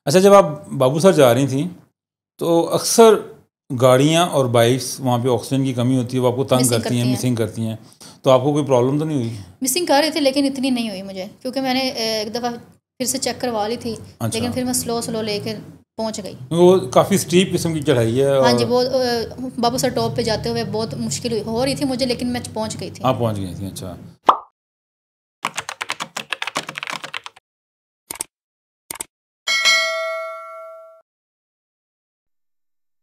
अच्छा, जब आप बाबू सर जा रही थी तो अक्सर गाड़ियाँ और बाइक्स वहाँ पे ऑक्सीजन की कमी होती है, वो आपको तंग करती हैं, मिसिंग करती हैं, तो आपको कोई प्रॉब्लम तो नहीं हुई? मिसिंग कर रही थी लेकिन इतनी नहीं हुई मुझे, क्योंकि मैंने एक दफ़ा फिर से चेक करवा ली थी। अच्छा। लेकिन फिर मैं स्लो स्लो लेके पहुँच गई। वो काफ़ी स्टीप किस्म की चढ़ाई है। हाँ और जी, वो बाबू सर टॉप पे जाते हुए बहुत मुश्किल हो रही थी मुझे, लेकिन मैं पहुँच गई थी। आप पहुँच गई थी? अच्छा।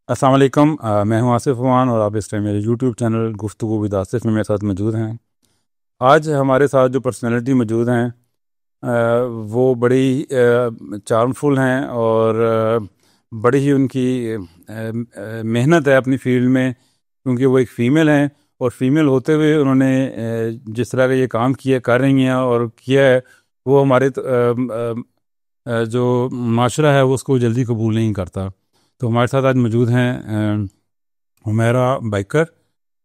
अस्सलाम वालेकुम, मैं हूं आसिफ मान और आप इस टाइम मेरे यूट्यूब चैनल गुफ्तगू विद आसिफ में मेरे साथ मौजूद हैं। आज हमारे साथ जो पर्सनैलिटी मौजूद हैं वो बड़ी चार्मफुल हैं और बड़ी ही उनकी मेहनत है अपनी फील्ड में, क्योंकि वो एक फ़ीमेल हैं और फीमेल होते हुए उन्होंने जिस तरह का ये काम किया कर रही हैं और किया है, वो हमारे जो माशरा है वो उसको जल्दी कबूल नहीं करता। तो हमारे साथ आज मौजूद हैं हुमैरा बाइकर।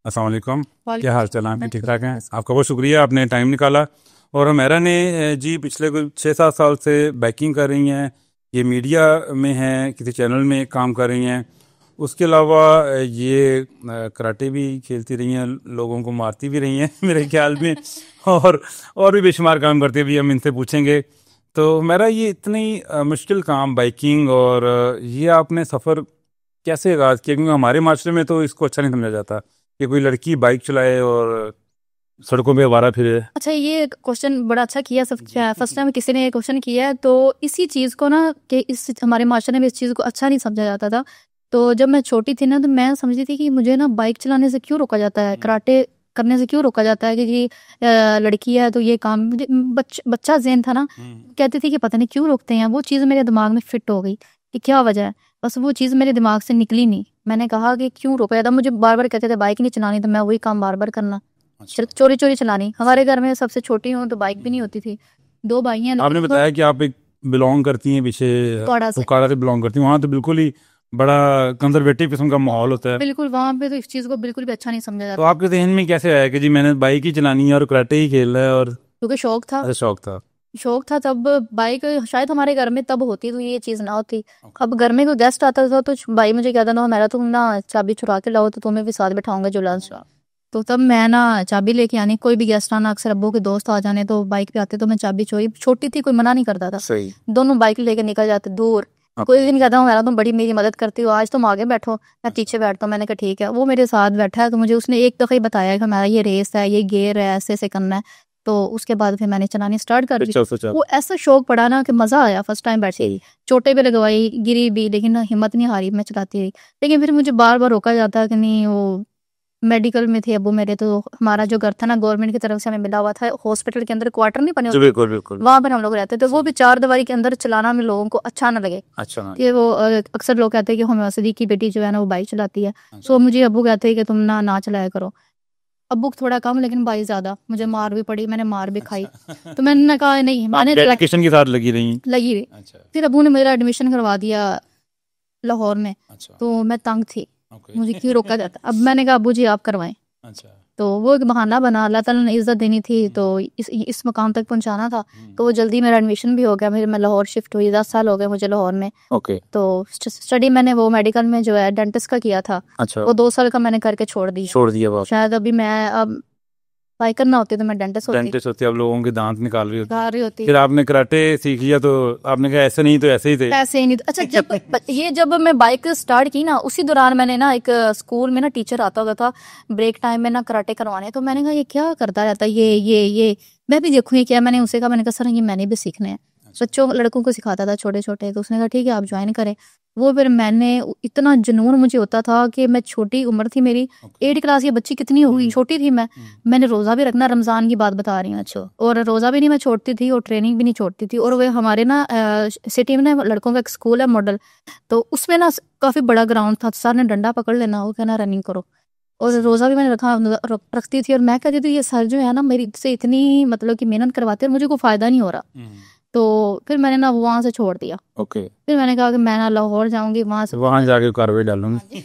अस्सलाम वालेकुम, क्या हाल चाल है? ठीक ठाक हैं? आपका बहुत शुक्रिया, आपने टाइम निकाला। और हुमैरा ने जी पिछले कोई 6-7 साल से बाइकिंग कर रही हैं, ये मीडिया में हैं, किसी चैनल में काम कर रही हैं। उसके अलावा ये कराटे भी खेलती रही हैं, लोगों को मारती भी रही हैं मेरे ख्याल में, और भी बेशुमार काम करती भी, हम इनसे पूछेंगे। तो मेरा ये इतनी मुश्किल काम बाइकिंग और ये आपने सफ़र कैसे आगाज़ किया? क्योंकि हमारे माशरे में तो इसको अच्छा नहीं समझा जाता कि कोई लड़की बाइक चलाए और सड़कों पे आवारा फिरे। अच्छा, ये क्वेश्चन बड़ा अच्छा किया। फर्स्ट टाइम किसी ने ये क्वेश्चन किया है, तो इसी चीज़ को ना कि इस हमारे माशरे में इस चीज़ को अच्छा नहीं समझा जाता था। तो जब मैं छोटी थी ना, तो मैं समझती थी कि मुझे ना बाइक चलाने से क्यों रोका जाता है, कराटे करने से क्यों रोका जाता है, क्योंकि लड़की है तो ये काम मुझे बच्चा ज़हन था ना, कहती थी कि पता नहीं क्यों रोकते हैं। वो चीज़ मेरे दिमाग में फिट हो गई कि क्या वजह है, बस वो चीज़ मेरे दिमाग से निकली नहीं। मैंने कहा कि क्यों रोका जाता, मुझे बार बार कहते थे बाइक नहीं चलानी, तो मैं वही काम बार बार करना, चोरी चोरी चलानी। हमारे घर में सबसे छोटी हूँ तो बाइक भी नहीं होती थी, 2 भाई हैं। आपने बताया कि आप एक बिलोंग करती हैं पीछे फुकारा से बिलोंग करती हैं, वहाँ तो बिल्कुल ही बड़ा कंजर्वेटिव किस्म का माहौल होता है। बिल्कुल, वहाँ पे तो इस चीज़ को बिल्कुल भी अच्छा नहीं समझा तो जाता। आपके जहन में कैसे आया कि जी मैंने बाइक ही चलानी है और कराटे ही खेलना है? और क्योंकि शौक था। अच्छा, शौक था तब। बाइक शायद हमारे घर में तब होती तो ये चीज़ ना होती। अब घर में कोई गेस्ट आता था तो भाई मुझे कहता था मेरा, तुम ना चाबी चुरा के लाओ तो तुम्हें भी साथ बैठाऊंगा जुलान। तो तब मैं ना चाबी लेके आनी, कोई भी गेस्ट आना, अक्सर अब्बू के दोस्त आ जाने तो बाइक पे आते, तो मैं चाबी चोरी, छोटी थी कोई मना नहीं करता था, सही। दोनों बाइक लेके निकल जाते दूर। कोई भी नहीं कहता हूँ मेरा, तुम बड़ी मेरी मदद करती हो, आज तुम आगे बैठो मैं पीछे बैठता हूँ। मैंने कहा ठीक है। वो मेरे साथ बैठा है तो मुझे उसने एक दफ़ा ही बताया कि हमारा ये रेस है, ये गेयर है, ऐसे ऐसे करना है। तो उसके बाद फिर मैंने चलानी स्टार्ट कर दी। वो ऐसा शौक पड़ा ना कि मज़ा आया। फर्स्ट टाइम बैठी, चोटें भी लगवाई, गिरी भी, लेकिन हिम्मत नहीं हारी, मैं चलाती रही। लेकिन फिर मुझे बार बार रोका जाता कि नहीं, वो मेडिकल में थे अबू मेरे, तो हमारा जो घर था ना गवर्नमेंट की तरफ से हमें मिला हुआ था, हॉस्पिटल के अंदर क्वार्टर नहीं बने होते, बिल्कुल बिल्कुल, वहाँ पर हम लोग रहते। तो वो भी 4 दीवारी के अंदर चलाना में लोगों को अच्छा ना लगे। अच्छा ना, कि वो अक्सर लोग कहते हैं कि हम सदी की बेटी जो है ना वो बाइक चलाती है। सो मुझे अबू कहते हैं कि तुम ना चलाया करो। अबू थोड़ा कम लेकिन भाई ज्यादा, मुझे मार भी पड़ी, मैंने मार भी खाई। तो मैंने कहा नहीं, मैंने डेडिकेशन के साथ लगी रही। रही। फिर अबू ने मेरा एडमिशन करवा दिया लाहौर में। तो मैं तंग थी, मुझे क्यों रोका जाता। अब मैंने कहा अबू जी आप करवाएं। तो वो एक बहाना बना, अल्लाह ताला ने इज्जत देनी थी तो इस मकाम तक पहुंचाना था। तो वो जल्दी मेरा एडमिशन भी हो गया, मैं लाहौर शिफ्ट हुई। 10 साल हो गए मुझे लाहौर में। तो स्टडी मैंने वो मेडिकल में जो है डेंटिस्ट का किया था। वो 2 साल का मैंने करके छोड़ दिया। शायद अभी मैं अब बाइकर ना होती तो मैं डेंटिस्ट होती, अब लोगों के दांत निकाल रही होती। फिर आपने कराटे सीख लिया तो आपने कहा ऐसे नहीं तो ऐसे ही थे, ऐसे ही नहीं। अच्छा, जब मैं बाइक स्टार्ट की ना, उसी दौरान मैंने ना एक स्कूल में ना टीचर आता होता था ब्रेक टाइम में ना कराटे करवाने। तो मैंने कहा ये क्या करता रहता है, ये मैं भी देखूंगी क्या। मैंने उसे कहा, मैंने कहा सर ये मैंने भी सीखने हैं। बच्चों लड़कों को सिखाता था छोटे छोटे। तो उसने कहा ठीक है आप ज्वाइन करें। वो फिर मैंने, इतना जुनून मुझे होता था कि मैं, छोटी उम्र थी मेरी, 8 क्लास की बच्ची कितनी होगी, छोटी थी मैं। मैंने रोज़ा भी रखना, रमज़ान की बात बता रही हूँ। अच्छा, और रोज़ा भी नहीं मैं छोड़ती थी और ट्रेनिंग भी नहीं छोड़ती थी। और वे हमारे ना सिटी में ना लड़कों का एक स्कूल है मॉडल, तो उसमें ना काफ़ी बड़ा ग्राउंड था। सर ने डंडा पकड़ लेना, वो कहना रनिंग करो। और रोज़ा भी मैंने रखती थी। और मैं कहती थी ये सर जो है ना मेरी से इतनी मतलब कि मेहनत करवाते हैं, मुझे कोई फ़ायदा नहीं हो रहा। तो फिर मैंने ना वहाँ से छोड़ दिया। फिर मैंने कहा कि मैं ना लाहौर जाऊंगी, वहाँ जाके कार्रवाई डालूंगी।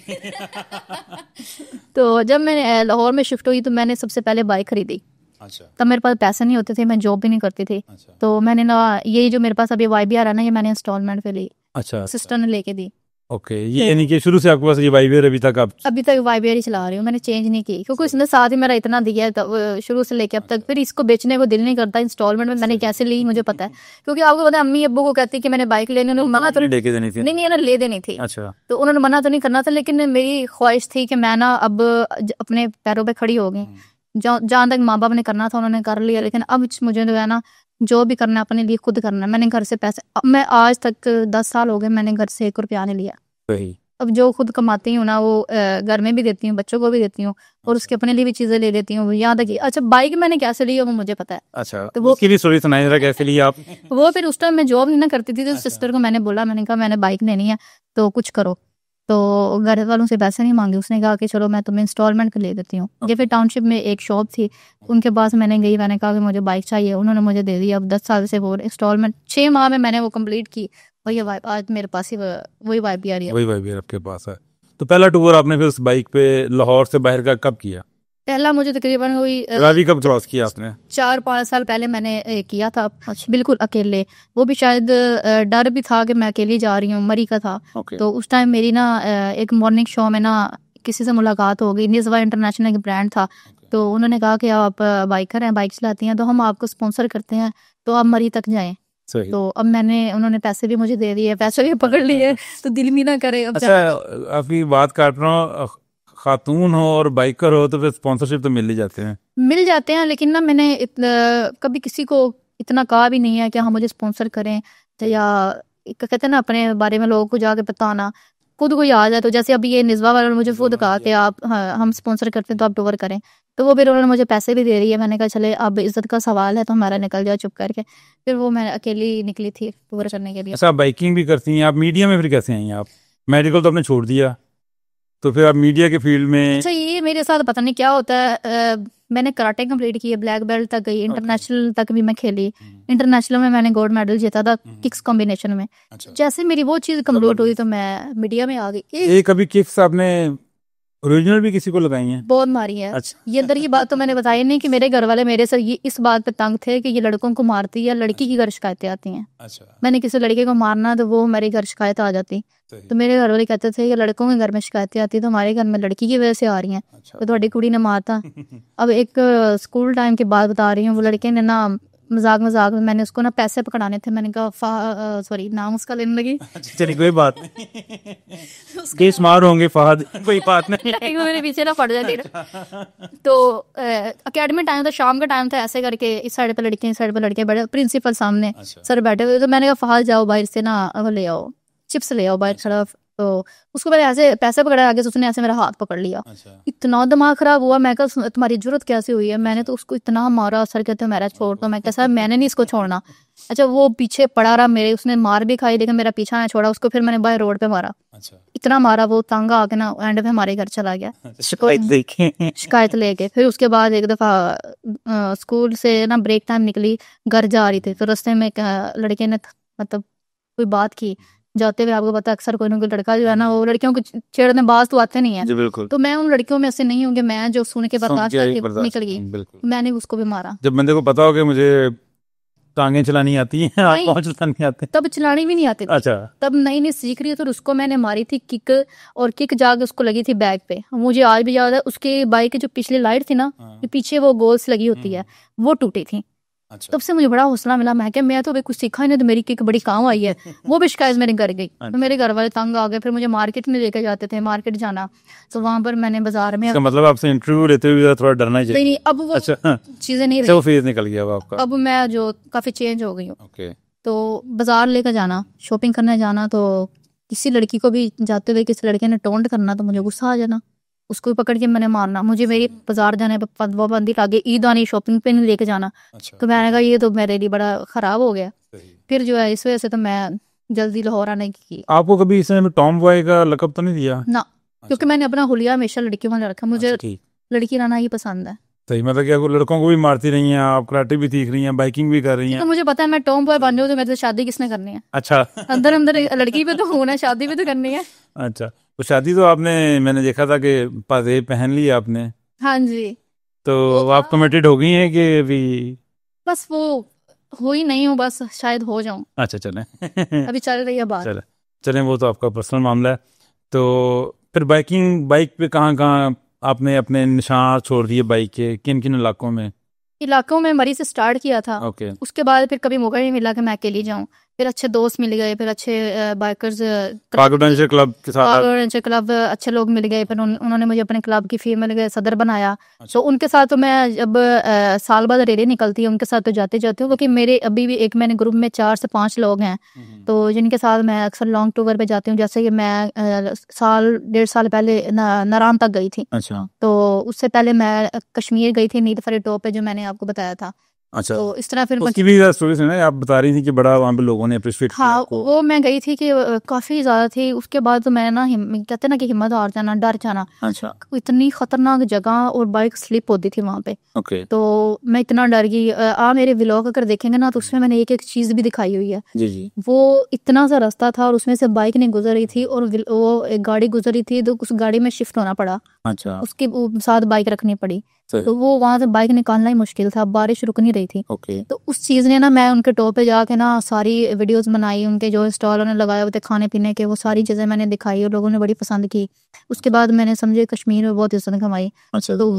तो जब मैंने लाहौर में शिफ्ट हुई तो मैंने सबसे पहले बाइक खरीदी। अच्छा। तब मेरे पास पैसे नहीं होते थे, मैं जॉब भी नहीं करती थी। अच्छा। तो मैंने ना ये जो मेरे पास अभी YBR है ना, ये मैंने इंस्टॉलमेंट पे ली। अच्छा सिस्टर ने लेके दी। ओके, ये यानी कि शुरू से आपके पास ये वाइवेयर अभी तक आप? अभी तक वाइबियर ही चला रही हूँ, मैंने चेंज नहीं की क्योंकि उसने साथ ही मेरा इतना दिया है शुरू से लेके अब तक। फिर इसको बेचने को दिल नहीं करता। इंस्टॉलमेंट में मैंने कैसे ली मुझे पता है, क्योंकि आपको पता है अम्मी अब्बू को कहती कि मैंने बाइक लेने, उन्होंने मना तो लेके देनी थी? नहीं, उन्होंने ले देनी थी। अच्छा, तो उन्होंने मना तो नहीं करना था, लेकिन मेरी ख्वाहिश थी कि मैं ना अब अपने पैरों पर खड़ी हो गई। जहाँ तक माँ बाप ने करना था उन्होंने कर लिया, लेकिन अब मुझे जो है ना जो भी करना है अपने लिए खुद करना है। मैंने घर से पैसे, मैं आज तक 10 साल हो गए मैंने घर से 1 रुपया नहीं लिया। सही। अब जो खुद कमाती हूँ ना वो घर में भी देती हूँ, बच्चों को भी देती हूँ, और उसके अपने लिए भी चीजें ले लेती हूँ। यहाँ तक अच्छा बाइक मैंने कैसे ली है वो मुझे पता है। अच्छा, तो वो उसकी भी स्टोरी सुनाइए जरा, कैसे ली आप? वो फिर उस टाइम मैं जॉब नहीं ना करती थी, तो सिस्टर को मैंने बोला, मैंने कहा मैंने बाइक लेनी है तो कुछ करो। तो घर वालों से पैसे नहीं मांगे, उसने कहा कि चलो मैं तुम्हें इंस्टॉलमेंट के ले देती हूँ। ये फिर टाउनशिप में एक शॉप थी, उनके पास मैंने गई, मैंने कहा कि मुझे बाइक चाहिए, उन्होंने मुझे दे दी। अब 10 साल से वो इंस्टॉलमेंट 6 माह में मैंने वो कंप्लीट की, और ये वाइप आज मेरे पास ही वही वाइप भी आ रही है। वही वाइवेयर आपके पास है। तो पहला टूर आपने फिर उस बाइक पे लाहौर से बाहर का कब किया? पहला मुझे तकरीबन वही रावी कब क्रॉस किया आपने? 4-5 साल पहले मैंने किया था, बिल्कुल अकेले। वो भी शायद डर भी था कि मैं अकेली जा रही हूँ, मरी का था। तो उस टाइम मेरी ना एक मॉर्निंग शो में ना किसी से मुलाकात हो गई। निज़वा इंटरनेशनल एक ब्रांड था, तो उन्होंने कहा कि आप बाइकर हैं, बाइक चलाती हैं, तो हम आपको स्पॉन्सर करते हैं, तो आप मरी तक जाएं। तो अब उन्होंने पैसे भी मुझे दे दिए, पैसे भी पकड़ लिए, तो दिल भी ना करे। अब अच्छा, आपकी बात काट रहा हूँ, खातून हो और बाइकर हो तो फिर स्पॉन्सरशिप तो मिल ही जाते हैं? मिल जाते हैं, लेकिन ना मैंने कभी किसी को इतना कहा भी नहीं है कि हाँ मुझे स्पॉन्सर करें, तो या कहते हैं ना अपने बारे में लोगों को जाके बताना। खुद कोई आ जाए, तो जैसे अभी ये निज़वा वालों ने मुझे खुद कहा कि आप हम स्पॉन्सर करते हैं तो आप टूर करें, तो वो फिर उन्होंने मुझे पैसे भी दे रही है। मैंने कहा चले अब इज्जत का सवाल है तो हमारा निकल जाए चुप करके। फिर वो मैं अकेली निकली थी टूर करने के लिए। अच्छा, आप बाइकिंग भी करती हैं? आप मीडिया में फिर कैसे आई आप? मेडिकल तो आपने छोड़ दिया, तो फिर आप मीडिया के फील्ड में? अच्छा, ये मेरे साथ पता नहीं क्या होता है। मैंने कराटे कंप्लीट किए, ब्लैक बेल्ट तक गई, इंटरनेशनल तक भी मैं खेली। इंटरनेशनल में मैंने गोल्ड मेडल जीता था किक्स कॉम्बिनेशन में। जैसे मेरी वो चीज कंप्लीट हुई तो मैं मीडिया में आ गई। ये कभी किक्स आपने ओरिजिनल भी किसी को लगाई हैं? बहुत मारी है। अच्छा। ये अंदर की बात तो मैंने बताई नहीं कि मेरे घर वाले मेरे से ये इस बात पे तंग थे कि ये लड़कों को मारती है, लड़की की घर शिकायतें आती हैं। अच्छा। मैंने किसी लड़के को मारना तो वो मेरे घर शिकायत आ जाती, तो मेरे घर वाले कहते थे कि लड़कों के घर में शिकायतें आती तो हमारे घर में लड़की की वजह से आ रही हैं। अच्छा। तो थोड़ी कुड़ी ने मारता। अब एक स्कूल टाइम की बात बता रही हूँ, वो लड़के ने ना मजाक में मैंने उसको ना पैसे पकड़ाने थे, मैंने कहा सॉरी नाम उसका लेने लगी। चलिए कोई बात नहीं, केस मार होंगे फहद, कोई बात नहीं। वो मेरे पीछे ना पड़ जाती। तो अकेडमी टाइम था, शाम का टाइम था, ऐसे करके इस साइड पे लड़के इस साइड पे लड़के बैठे, प्रिंसिपल सामने सर बैठे हुए। तो मैंने कहा फहद जाओ बाहर से ना वो ले आओ चिप्स ले आओ बाहर खड़ा। तो उसको मैंने ऐसे पैसे पकड़ा, आगे से उसने ऐसे मेरा हाथ पकड़ लिया। इतना दिमाग खराब हुआ। मैं कहा तुम्हारी जरूरत कैसे हुई है? मैंने तो उसको इतना मारा, सर कहते मेरा छोड़ दो। मैं कैसा मैंने नहीं इसको छोड़ना। अच्छा, वो पीछे पड़ा रहा मेरे, उसने मार भी खाई लेकिन मेरा पीछा नहीं छोड़ा। उसको फिर मैंने बाहर रोड पे मारा। इतना मारा वो तंग आके ना एंड पे हमारे घर चला गया शिकायत लेके। फिर उसके बाद एक दफा स्कूल से ना ब्रेक टाइम निकली, घर जा रही थी, तो रास्ते में एक लड़के ने मतलब कोई बात की जाते हुए। आपको पता अक्सर कोई ना कोई लड़का जो है ना वो लड़कियों को छेड़ने बाज तो आते नहीं है। तो मैं उन लड़कियों में ऐसे नहीं हूँ कि मैं जो सुन के बर्दाश्त निकल गई, मैंने उसको भी मारा। जब बंदे को पता हो कि मुझे टांगे चलानी आती हैं, हाथ पांव चलानी आते हैं, तब चलानी भी नहीं आती। अच्छा, तब नई सीख रही है। तो उसको मैंने मारी थी किक, और किक जाके उसको लगी थी बैक पे। मुझे आज भी याद है, उसके बाइक की जो पिछली लाइट थी ना, पीछे वो गोल्स लगी होती है, वो टूटी थी। अच्छा। तब से मुझे बड़ा हौसला मिला। मैं क्या मैं तो अभी कुछ सीखा ही नहीं, तो मेरी किक बड़ी काम आई है। वो भी शिकायत मेरे घर गई। तो मेरे घर वाले तंग आ गए। फिर मुझे मार्केट में लेकर जाते थे, मार्केट जाना, तो वहां पर मैंने बाजार में। मतलब आपसे इंटरव्यू लेते हुए थोड़ा डरना ही चाहिए? नहीं, अब वो चीजें नहीं रही, फेज निकल गया आपका। अब मैं जो काफी चेंज हो गई हूँ। तो बाजार लेकर जाना, शॉपिंग करने जाना, तो किसी लड़की को भी जाते हुए किसी लड़के ने टोंट करना तो मुझे गुस्सा आ जाना, उसको भी पकड़ के मैंने मारना। मुझे मेरी बाजार जाने पर पाबंदी लागे, ईद आनी, शॉपिंग पे नहीं लेके जाना। अच्छा। तो मैंने कहा ये तो मेरे लिए बड़ा खराब हो गया। फिर जो है इस वजह से तो मैं जल्दी लाहौर आने की। आपको कभी इसने टॉम बॉय का लकब तो नहीं दिया? ना, क्योंकि मैंने अपना हुलिया हमेशा लड़कियों में रखा। मुझे लड़की रहना ही पसंद है। सही, मतलब क्या लड़कों को भी मारती रही हैं आप, कराटे भी सीख रही हैं, बाइकिंग भी कर रही हैं। तो मुझे पता है मैं टॉम बॉय बन जाऊँ तो मेरे से शादी किसने करनी है? अच्छा। अंदर अंदर लड़की भी तो होना, शादी भी तो करनी है। अच्छा, तो शादी तो आपने, मैंने देखा था कि पाजेब पहन ली आपने। हाँ जी। तो आप कमिटेड हो गई हैं कि अभी? बस वो हो ही नहीं हूँ, बस शायद हो जाऊं। अच्छा, चले अभी चल रही है बात। चलें वो तो आपका पर्सनल मामला है। तो फिर बाइक पे कहाँ कहाँ आपने अपने निशान छोड़ दिए बाइक के, किन किन इलाकों में मरी से स्टार्ट किया था। ओके। उसके बाद फिर कभी मौका नहीं मिला कि मैं अकेली जाऊं। फिर अच्छे दोस्त मिल गए, फिर अच्छे बाइकर्स एडवेंचर क्लब के साथ एडवेंचर क्लब अच्छे लोग मिल गए। फिर उन्होंने मुझे अपने क्लब की फीमेल सदर बनाया। अच्छा। तो उनके साथ तो मैं जब साल बाद रैली निकलती है उनके साथ तो जाते जाते हूँ, क्योंकि मेरे अभी भी एक मैंने ग्रुप में 4 से 5 लोग हैं तो जिनके साथ मैं अक्सर लॉन्ग टूर पे जाती हूँ। जैसे कि मैं 1.5 साल पहले नारायण तक गई थी। अच्छा। तो उससे पहले मैं कश्मीर गई थी नीलफरी टॉप पे, जो मैंने आपको बताया था। अच्छा। तो इस तरह फिर उसकी भी स्टोरी सुना, आप बता रही थी कि बड़ा वहाँ पे लोगों ने अप्रिशिएट किया हाँ आपको। वो मैं गई थी कि काफी ज्यादा थी। उसके बाद तो मैं ना कहते ना कि हिम्मत हार जाना, डर जाना। अच्छा। इतनी खतरनाक जगह और बाइक स्लिप होती थी वहां पे। ओके। तो मैं इतना डर गई। मेरे व्लॉग अगर देखेंगे ना तो उसमें मैंने एक एक चीज भी दिखाई हुई है। जी जी। वो इतना सा रास्ता था और उसमें से बाइक नहीं गुजर रही थी और वो एक गाड़ी गुजर रही थी तो उस गाड़ी में शिफ्ट होना पड़ा। अच्छा। उसके साथ बाइक रखनी पड़ी। तो वो वहां से बाइक निकालना ही मुश्किल था, बारिश रुक नहीं रही थी। ओके। तो उस चीज ने ना, मैं उनके टॉप पे जाके ना सारी वीडियोस बनाई, उनके जो स्टॉल उन्होंने लगाए हुए थे खाने पीने के, वो सारी चीजें मैंने दिखाई और लोगों ने बड़ी पसंद की। उसके बाद मैंने समझे कश्मीर में बहुत इज्जत कमाई। अच्छा। तो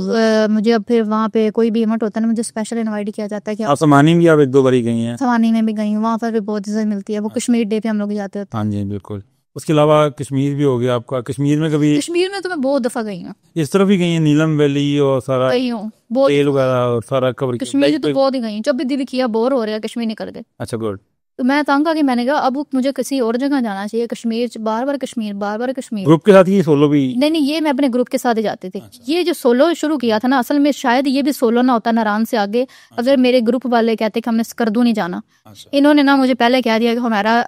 मुझे अब फिर वहाँ पे कोई भी इवेंट होता है ना, मुझे स्पेशल इनवाइट किया जाता है कि आप समानी भी आप 1-2 बारी गई हैं? सवानी में भी गई हूँ, वहाँ पर भी बहुत इज्जत मिलती है। वो कश्मीर डे पे हम लोग जाते होते हैं। हाँ जी बिल्कुल। उसके अलावा कश्मीर भी हो गया आपका, कश्मीर में कभी? कश्मीर में तो मैं बहुत दफा गई हूँ। इस तरफ भी गई हैं, नीलम वैली और सारा गई हूँ बहुत। तेल वगैरह और सारा कवर किया? कश्मीर तो बहुत ही गई हूँ। जब भी दिल किया बोर हो रहा है कश्मीर निकल गए। अच्छा गुड। तो मैं तंग आके मैंने कहा अब मुझे किसी और जगह जाना चाहिए। कश्मीर बार बार कश्मीर, बार बार कश्मीर। ग्रुप के साथ ही सोलो भी? नहीं, ये मैं अपने ग्रुप के साथ ही जाती थी। अच्छा। ये जो सोलो शुरू किया था ना, असल में शायद ये भी सोलो ना होता नारायण से आगे, अगर मेरे ग्रुप वाले कहते कि हमने स्कर्दू नहीं जाना। अच्छा। इन्होंने ना मुझे पहले कह दिया कि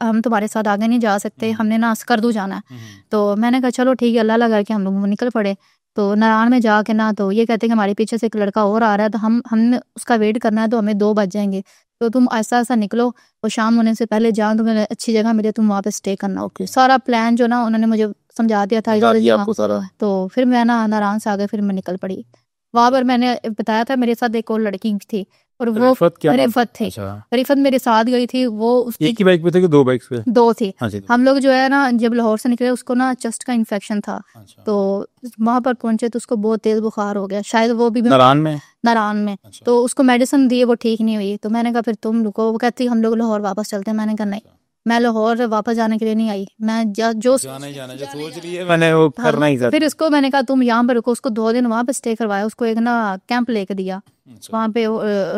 हम तुम्हारे साथ आगे नहीं जा सकते, हमने ना स्कर्दू जाना है। तो मैंने कहा चलो ठीक है, अल्लाह लगा के हम लोग निकल पड़े। तो नारायण में जाके ना, तो ये कहते कि हमारे पीछे से एक लड़का और आ रहा है, तो हमने उसका वेट करना है, तो हमें 2 बज जाएंगे। तो तुम ऐसा ऐसा निकलो और शाम होने से पहले जाओ, तुम्हें अच्छी जगह मिले, तुम वहाँ पे स्टे करना। ओके। सारा प्लान जो ना उन्होंने मुझे समझा दिया था आपको सारा। तो फिर मैं ना नारायण से आगे फिर मैं निकल पड़ी। वहां पर मैंने बताया था मेरे साथ एक और लड़की थी और वो रिफत थी। रिफत मेरे साथ गई थी। वो एक ही बाइक पे थे कि 2 बाइक पे? 2 थी। हम लोग जो है ना, जब लाहौर से निकले उसको ना चेस्ट का इन्फेक्शन था। तो वहां पर पहुंचे तो उसको बहुत तेज बुखार हो गया, शायद वो भी नारायण में। तो उसको मेडिसिन दी, वो ठीक नहीं हुई। तो मैंने कहा फिर तुम रुको। वो कहती हम लोग लाहौर वापस चलते हैं। मैंने कहा नहीं, मैं लाहौर वापस जाने के लिए नहीं आई, मैं जो सोच रही है मैंने वो करना ही था। फिर उसको मैंने कहा तुम यहाँ पे रुको। उसको 2 दिन वहां पे स्टे करवाया। उसको एक ना कैंप लेके दिया। वहाँ पे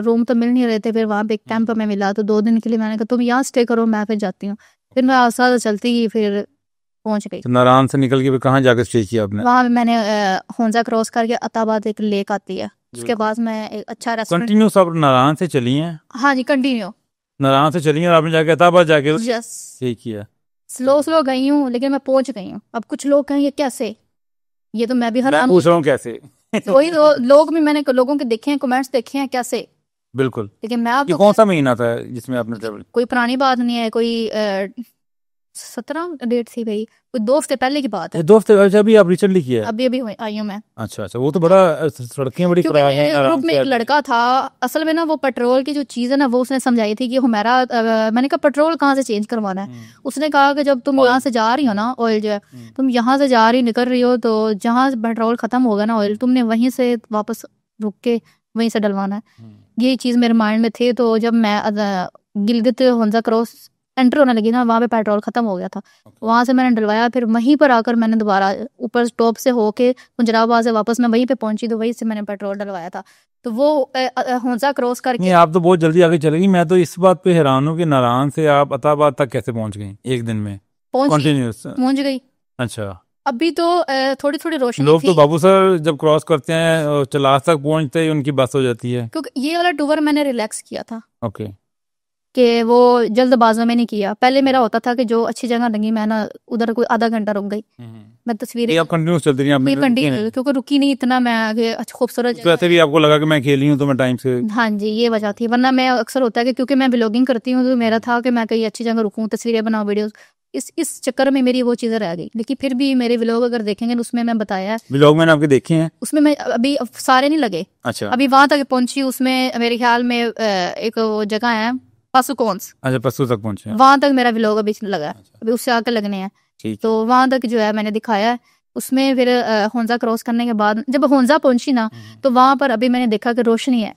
रूम तो मिल नहीं रहे थे, फिर वहाँ पे एक कैंप में मिला। तो 2 दिन के लिए मैंने कहा तुम यहाँ स्टे करो, मैं फिर जाती हूँ। फिर मैं आसाद चलती गई, फिर पहुंच गई। नारायण से निकल के कहाँ जाकर स्टे किया आपने? वहाँ मैंने होंजा क्रॉस करके अताबाद एक लेक आती है, उसके बाद मैं एक अच्छा रेस्टोरेंट। कंटिन्यू सब नारायण से चली हैं? हाँ जी कंटिन्यू नारायण से चली हैं और आपने जाके अताबाद जाके यस ठीक किया। स्लो गई हूँ लेकिन मैं पहुंच गई हूँ। अब कुछ लोग कहेंगे कैसे, ये तो मैं भी मैं पूछ रहा हूँ कैसे। वही लोग भी, मैंने लोगों के देखे हैं, कमेंट्स देखे हैं कैसे। बिल्कुल। लेकिन मैं ये कौन सा महीना था जिसमें आपने ट्रेवल? कोई पुरानी बात नहीं है, कोई 17 डेट थी भाई, कोई 2 हफ्ते पहले की बात है। 2 हफ्ते? अच्छा अभी आप रिसेंटली किया है? अभी आई हूँ मैं। अच्छा अच्छा। वो तो बड़ा सड़कें बड़ी खराब हैं। ग्रुप में एक लड़का था, असल में ना वो पेट्रोल की जो चीज है ना वो उसने समझाई थी कि हमारा मैंने कहा पेट्रोल कहाँ से चेंज करवाना है। उसने कहा कि जब तुम यहाँ से जा रही हो ना, ऑयल जो है तुम यहाँ से जा रही निकल रही हो, तो जहाँ पेट्रोल खत्म होगा ना ऑयल, तुमने वहीं से वापस रुक के वहीं से डलवाना है। ये चीज मेरे माइंड में थी। तो जब मैं गिलगित होंजा क्रॉस एंटर होने लगी ना, वहाँ पे पेट्रोल खत्म हो गया था। वहां से मैंने डलवाया, फिर वहीं पर आकर मैंने दोबारा ऊपर टॉप से होके मुजराबाद से वापस मैं वहीं पे पहुंची, तो वहीं से मैंने पेट्रोल डलवाया था। तो वो होंजा क्रॉस करके आप तो बहुत जल्दी आगे चलेगी। मैं तो इस बात पे हैरान हूँ कि नारायण से आप अताबाद तक कैसे पहुंच गई एक दिन में? पहुंच गई। अच्छा। अभी तो थोड़ी थोड़ी रोशनी लोग तो बाबू सर जब क्रॉस करते हैं चलास तक पहुंचते ही उनकी बस हो जाती है। क्योंकि ये वाला टूर मैंने रिलैक्स किया था। ओके। कि वो जल्दबाजी में नहीं किया। पहले मेरा होता था कि जो अच्छी जगह लगी मैं ना उधर कोई आधा घंटा रुक गई, मैं तस्वीरें कंटिन्यूस चलती रही कंटिन्यू, क्योंकि रुकी नहीं इतना मैं आगे खूबसूरत। वैसे भी आपको लगा कि मैं खेली हूँ तो मैं टाइम से। हाँ जी ये वजह थी, वरना मैं अक्सर होता है कि क्योंकि मैं ब्लॉगिंग करती हूँ तो मेरा था कि मैं कहीं अच्छी जगह रुकूं, तस्वीरें बनाऊं, वीडियोस। इस चक्कर में मेरी वो चीजें रह गई। लेकिन फिर भी मेरे व्लॉग अगर देखेंगे तो उसमें मैं बताया है। व्लॉग मैंने आपके देखे हैं, उसमें मैं अभी सारे नहीं लगे। अच्छा। अभी वहां तक पहुंची, उसमें मेरे ख्याल में एक वो जगह है पासुकॉन्स, अच्छा पस्सू तक पहुंचे हैं। वहां तक मेरा व्लॉग अभी लगा है, अच्छा अभी उससे आगे लगने हैं। ठीक तो वहां तक जो है मैंने दिखाया है। उसमें फिर होंजा क्रॉस करने के बाद जब होंजा पहुंची ना, तो वहां पर अभी मैंने देखा कि रोशनी है,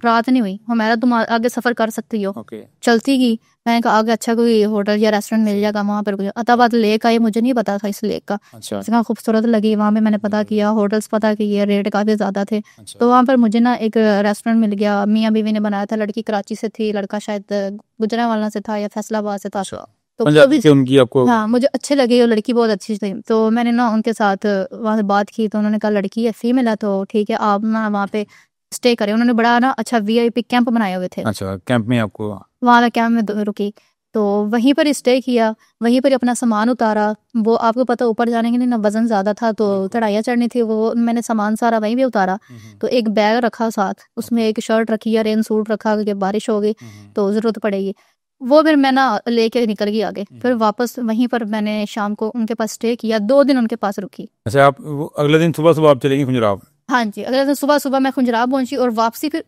रात नहीं हुई। हमारा तुम आगे सफर कर सकती हो। ओके चलती गई, मैंने कहा आगे अच्छा कोई होटल या रेस्टोरेंट मिल जाएगा वहां पर। अताबाद लेक है, ये मुझे नहीं पता था इस लेक का। अच्छा इतना खूबसूरत लगी, वहां पे मैंने पता किया, होटल्स पता किए, रेट काफी ज्यादा थे। अच्छा तो वहां पर मुझे ना एक रेस्टोरेंट मिल गया, मियाँ बीवी ने बनाया था। लड़की कराची से थी, लड़का शायद गुजरांवाला से था या फैसलाबाद से था। अच्छा तो पंजाबी से उनकी आपको हाँ, मुझे अच्छे लगे और लड़की बहुत अच्छी थी। तो मैंने ना उनके साथ वहाँ से बात की, तो उन्होंने कहा लड़की है, फीमेल है, तो ठीक है आप ना वहाँ पे स्टे करें। उन्होंने बड़ा ना अच्छा वीआईपी कैंप बनाए हुए थे। अच्छा कैंप में आपको वहाँ मैं कैंप में रुकी, तो वहीं पर स्टे किया, वहीं पर अपना सामान उतारा। वो आपको पता ऊपर जाने के लिए ना वजन ज्यादा था, तो चढ़ाइयाँ चढ़नी थी, वो मैंने सामान सारा वहीं पे उतारा। तो एक बैग रखा साथ, उसमें एक शर्ट रखी या रेन सूट रखा कि बारिश हो गई तो जरूरत पड़ेगी। वो फिर मैं ना लेके निकल गई आगे। फिर वापस वहीं पर मैंने शाम को उनके पास स्टे किया, 2 दिन उनके पास रुकी। अच्छा आप अगले दिन सुबह सुबह आप चलेंगे खुजराव। हाँ जी, अगले दिन सुबह सुबह मैं खुंजराब पहुंची और वापसी फिर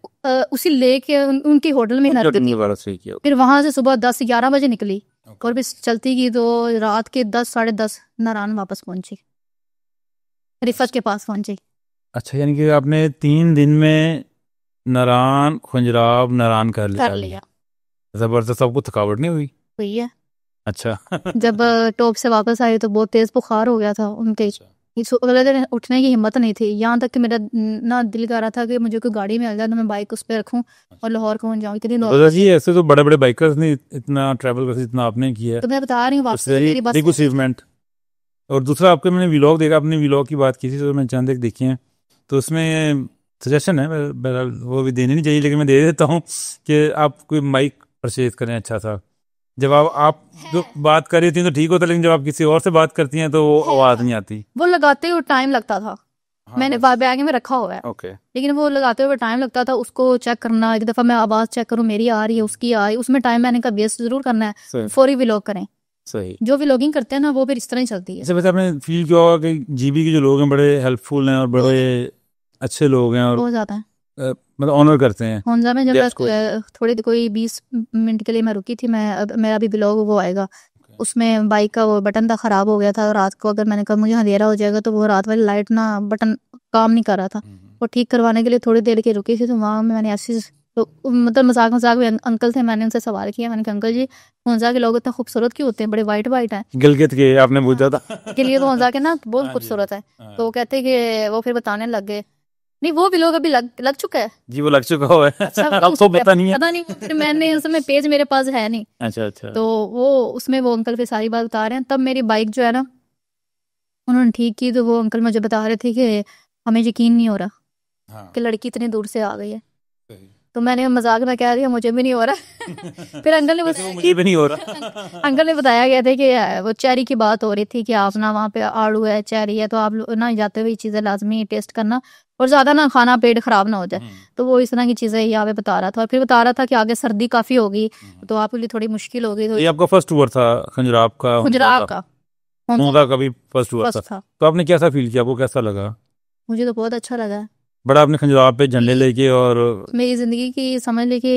उसी लेके उनकी होटल में किया फिर वहां से सुबह 10-11 बजे निकली और फिर चलती गई तो रात के 10-10:30 नारायण वापस पहुंची, रिफत के पास पहुंची। अच्छा यानी कि आपने 3 दिन में नारायण खुजराव नारायण कर लिया। जबरदस्त, आपको थकावट नहीं हुई? हुई है। अच्छा जब टॉप से वापस आई तो बहुत तेज बुखार हो गया था उनके। अगले दिन उठने की हिम्मत नहीं थी, यहाँ तक कि मेरा ना दिल कर रहा था कि मुझे कोई गाड़ी में आ जाए तो मैं बाइक उस पर रखूं और लाहौर पहुंच जाऊं। इतनी जी ऐसे तो बड़े बड़े बाइकर्स ने इतना ट्रैवल कर जितना आपने किया तो मैं बता रही हूँ वापस अचीवमेंट। और दूसरा आपके मैंने व्लॉग देखा, आपने व्लॉग की बात की थी तो मैं चंद एक देखी है, तो उसमें सजेशन है, बहरहाल वो भी देनी नहीं चाहिए लेकिन मैं दे देता हूँ कि आप कोई माइक परचेज करें अच्छा सा। जब आप जो बात कर रही थी तो ठीक होता, लेकिन जब आप किसी और से बात करती हैं तो वो आवाज़ नहीं आती। वो लगाते हुए टाइम लगता था। हाँ, मैंने बैग में रखा हुआ है, ओके लेकिन वो लगाते हुए टाइम लगता था, उसको चेक करना। एक दफा मैं आवाज चेक करूँ मेरी आ रही है उसकी आ रही, उसमें टाइम मैंने कहा वेस्ट जरूर करना है। फौरी व्लॉग करें, सही। जो व्लॉगिंग करते हैं ना वो फिर इस तरह ही चलती है। जैसे वैसे आपने फील किया होगा कि जीबी के जो लोग हैं बड़े हेल्पफुल हैं और बड़े अच्छे लोग हैं और बहुत ज्यादा है। मतलब ऑनर करते हैं। होंजा में जब थोड़ी कोई 20 मिनट के लिए मैं रुकी थी, मेरा भी ब्लॉग वो आएगा। उसमें बाइक का वो बटन था खराब हो गया था रात को। अगर मैंने कहा मुझे अंधेरा हो जाएगा, तो वो रात वाली लाइट ना बटन काम नहीं कर रहा था। वो ठीक करवाने के लिए थोड़ी देर की रुकी थी, तो वहाँ में मैंने ऐसी तो मतलब मजाक मजाक में अंकल थे, मैंने उनसे सवाल किया। मैंने कहा अंकल जी होंजा के लोग इतना खूबसूरत क्यों होते हैं, बड़े वाइट वाइट हैं। गिलगित के आपने पूछा था के लिए तो होंजा के ना बहुत खूबसूरत है। तो वो कहते कि वो फिर बताने लग गए। नहीं, वो भी लोग अभी लग चुका है जी, वो लग चुका हुआ है। अच्छा अब तो पता नहीं है। पता नहीं, फिर मैंने उस समय पेज मेरे पास है नहीं। अच्छा अच्छा। तो वो उसमें वो अंकल फिर सारी बात बता रहे हैं। तब मेरी बाइक जो है ना उन्होंने ठीक की, तो वो अंकल मुझे बता रहे थे कि हमें यकीन नहीं हो रहा कि लड़की इतनी दूर से आ गई है। तो मैंने मजाक में कह दिया मुझे भी नहीं हो रहा। फिर अंकल ने बताया मुझे भी नहीं हो रहा। अंकल ने बताया गया था कि वो चेरी की बात हो रही थी कि आप ना वहाँ पे आड़ू है, चेरी है, तो आप ना जाते हुए चीजें लाजमी टेस्ट करना और ज्यादा ना खाना, पेट खराब ना हो जाए। तो वो इस तरह की चीजें यहाँ पे बता रहा था। और फिर बता रहा था कि आगे सर्दी काफी होगी तो आपके लिए थोड़ी मुश्किल होगी। तो ये आपका फर्स्ट टूर था खजुराहो का? गुजरात का होंजा का भी फर्स्ट टूर था। तो आपने कैसा फील किया, आपको कैसा लगा? मुझे तो बहुत अच्छा लगा। बड़ा आपने खजुराहो पे झंडे लेके और मेरी जिंदगी की समझ ले कि